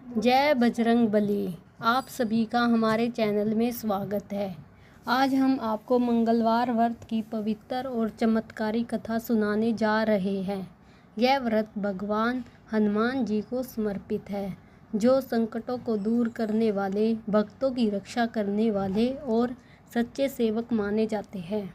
जय बजरंग बली। आप सभी का हमारे चैनल में स्वागत है। आज हम आपको मंगलवार व्रत की पवित्र और चमत्कारी कथा सुनाने जा रहे हैं। यह व्रत भगवान हनुमान जी को समर्पित है, जो संकटों को दूर करने वाले, भक्तों की रक्षा करने वाले और सच्चे सेवक माने जाते हैं।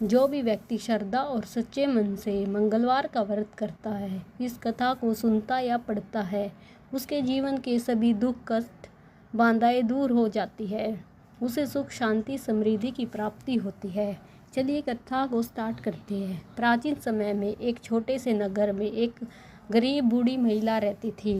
जो भी व्यक्ति श्रद्धा और सच्चे मन से मंगलवार का व्रत करता है, इस कथा को सुनता या पढ़ता है, उसके जीवन के सभी दुख, कष्ट, बाधाएं दूर हो जाती है। उसे सुख, शांति, समृद्धि की प्राप्ति होती है। चलिए कथा को स्टार्ट करते हैं। प्राचीन समय में एक छोटे से नगर में एक गरीब बूढ़ी महिला रहती थी।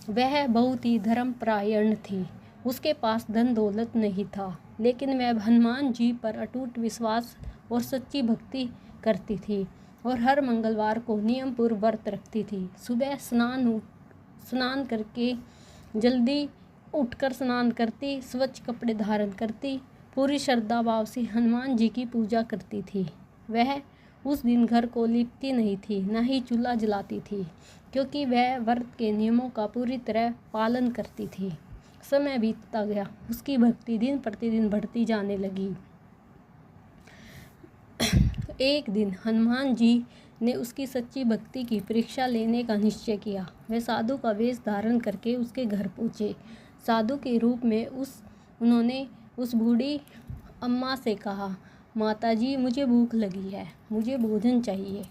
वह बहुत ही धर्मपरायण थी। उसके पास धन दौलत नहीं था, लेकिन वह हनुमान जी पर अटूट विश्वास और सच्ची भक्ति करती थी और हर मंगलवार को नियम पूर्व व्रत रखती थी। सुबह स्नान करके जल्दी उठकर स्नान करती, स्वच्छ कपड़े धारण करती, पूरी श्रद्धा भाव से हनुमान जी की पूजा करती थी। वह उस दिन घर को लिपती नहीं थी, न ही चूल्हा जलाती थी, क्योंकि वह व्रत के नियमों का पूरी तरह पालन करती थी। समय बीतता गया, उसकी भक्ति दिन प्रतिदिन बढ़ती जाने लगी। एक दिन हनुमान जी ने उसकी सच्ची भक्ति की परीक्षा लेने का निश्चय किया। वे साधु का वेश धारण करके उसके घर पहुँचे। साधु के रूप में उन्होंने उस बूढ़ी अम्मा से कहा, माता जी, मुझे भूख लगी है, मुझे भोजन चाहिए।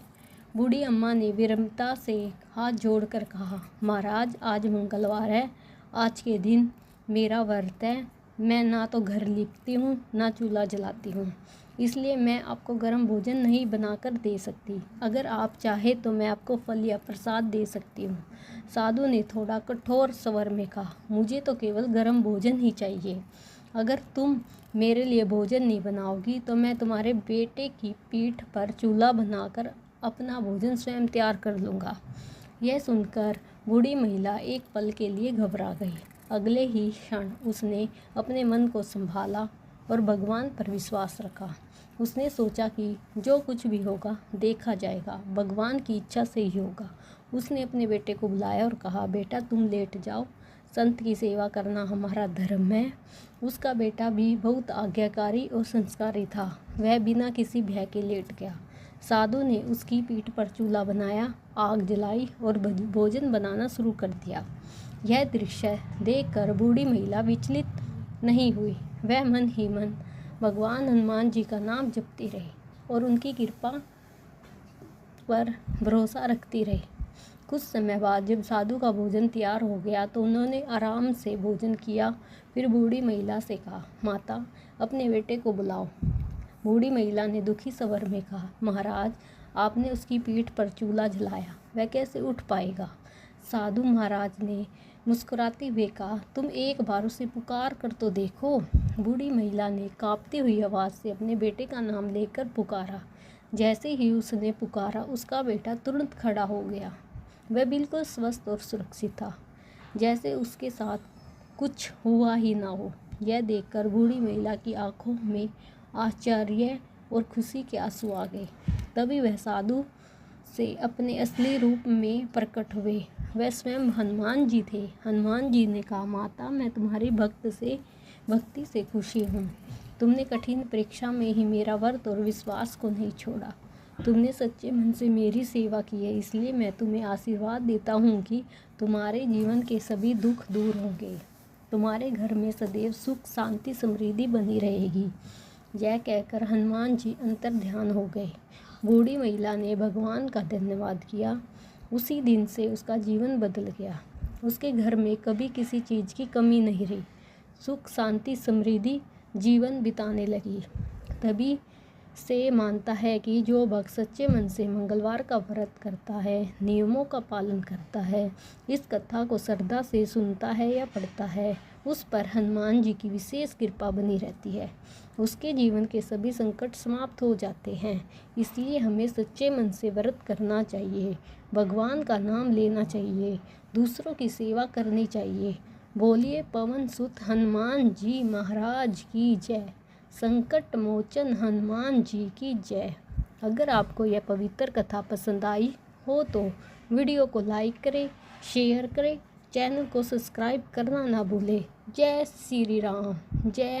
बूढ़ी अम्मा ने विनम्रता से हाथ जोड़कर कहा, महाराज, आज मंगलवार है, आज के दिन मेरा व्रत है। मैं ना तो घर लीपती हूँ, ना चूल्हा जलाती हूँ, इसलिए मैं आपको गर्म भोजन नहीं बनाकर दे सकती। अगर आप चाहे तो मैं आपको फल या प्रसाद दे सकती हूँ। साधु ने थोड़ा कठोर स्वर में कहा, मुझे तो केवल गर्म भोजन ही चाहिए। अगर तुम मेरे लिए भोजन नहीं बनाओगी तो मैं तुम्हारे बेटे की पीठ पर चूल्हा बनाकर अपना भोजन स्वयं तैयार कर लूँगा। यह सुनकर बूढ़ी महिला एक पल के लिए घबरा गई। अगले ही क्षण उसने अपने मन को संभाला और भगवान पर विश्वास रखा। उसने सोचा कि जो कुछ भी होगा देखा जाएगा, भगवान की इच्छा से ही होगा। उसने अपने बेटे को बुलाया और कहा, बेटा, तुम लेट जाओ, संत की सेवा करना हमारा धर्म है। उसका बेटा भी बहुत आज्ञाकारी और संस्कारी था। वह बिना किसी भय के लेट गया। साधु ने उसकी पीठ पर चूल्हा बनाया, आग जलाई और भोजन बनाना शुरू कर दिया। यह दृश्य देखकर बूढ़ी महिला विचलित नहीं हुई। वह मन ही मन भगवान हनुमान जी का नाम जपती रही और उनकी कृपा पर भरोसा रखती रही। कुछ समय बाद जब साधु का भोजन तैयार हो गया तो उन्होंने आराम से भोजन किया। फिर बूढ़ी महिला से कहा, माता, अपने बेटे को बुलाओ। बूढ़ी महिला ने दुखी स्वर में कहा, महाराज, आपने उसकी पीठ पर चूल्हा जलाया, वह कैसे उठ पाएगा। साधु महाराज ने मुस्कुराते हुए कहा, तुम एक बार उसे पुकार कर तो देखो। बूढ़ी महिला ने कांपती हुई आवाज़ से अपने बेटे का नाम लेकर पुकारा। जैसे ही उसने पुकारा, उसका बेटा तुरंत खड़ा हो गया। वह बिल्कुल स्वस्थ और सुरक्षित था, जैसे उसके साथ कुछ हुआ ही ना हो। यह देखकर बूढ़ी महिला की आंखों में आश्चर्य और खुशी के आंसू आ गए। तभी वह साधु से अपने असली रूप में प्रकट हुए। वह स्वयं हनुमान जी थे। हनुमान जी ने कहा, माता, मैं तुम्हारी भक्ति से खुशी हूँ। तुमने कठिन परीक्षा में ही मेरा व्रत और विश्वास को नहीं छोड़ा। तुमने सच्चे मन से मेरी सेवा की है, इसलिए मैं तुम्हें आशीर्वाद देता हूँ कि तुम्हारे जीवन के सभी दुख दूर होंगे। तुम्हारे घर में सदैव सुख, शांति, समृद्धि बनी रहेगी। यह कहकर हनुमान जी अंतर ध्यान हो गए। बूढ़ी महिला ने भगवान का धन्यवाद किया। उसी दिन से उसका जीवन बदल गया। उसके घर में कभी किसी चीज़ की कमी नहीं रही। सुख, शांति, समृद्धि जीवन बिताने लगी। तभी से मानता है कि जो भक्त सच्चे मन से मंगलवार का व्रत करता है, नियमों का पालन करता है, इस कथा को श्रद्धा से सुनता है या पढ़ता है, उस पर हनुमान जी की विशेष कृपा बनी रहती है। उसके जीवन के सभी संकट समाप्त हो जाते हैं। इसलिए हमें सच्चे मन से व्रत करना चाहिए, भगवान का नाम लेना चाहिए, दूसरों की सेवा करनी चाहिए। बोलिए पवन सुत हनुमान जी महाराज की जय। संकट मोचन हनुमान जी की जय। अगर आपको यह पवित्र कथा पसंद आई हो तो वीडियो को लाइक करें, शेयर करें, चैनल को सब्सक्राइब करना ना भूले। जय श्री राम, जय